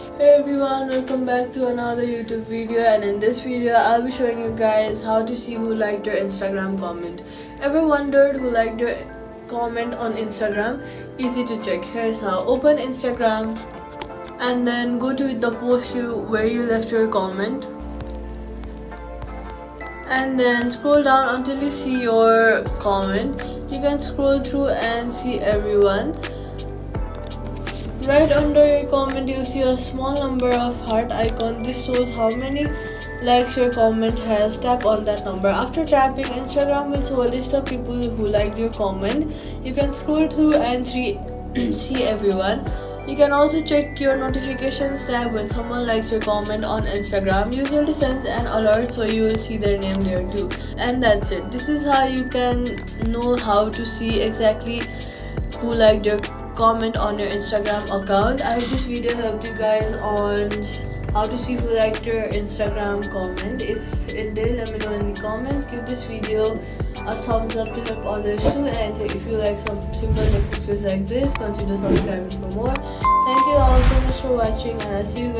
Hey everyone, welcome back to another YouTube video, and in this video I'll be showing you guys how to see who liked your Instagram comment. Ever wondered who liked your comment on Instagram? Easy to check. Here's how. Open Instagram and then go to the post where you left your comment, and then scroll down until you see your comment. You can scroll through and see everyone. Right under your comment, you'll see a small number of heart icon. This shows how many likes your comment has. Tap on that number. After tapping, Instagram will show a list of people who liked your comment. You can scroll through and see everyone. You can also check your notifications tab. When someone likes your comment on Instagram, usually sends an alert, so you will see their name there too. And that's it. This is how you can know how to see exactly who liked your comment on your Instagram account. I hope this video helped you guys on how to see who liked your Instagram comment. If it did, let me know in the comments. Give this video a thumbs up to help others too, and if you like some simple fixes like this, consider subscribing for more. Thank you all so much for watching, and I'll see you guys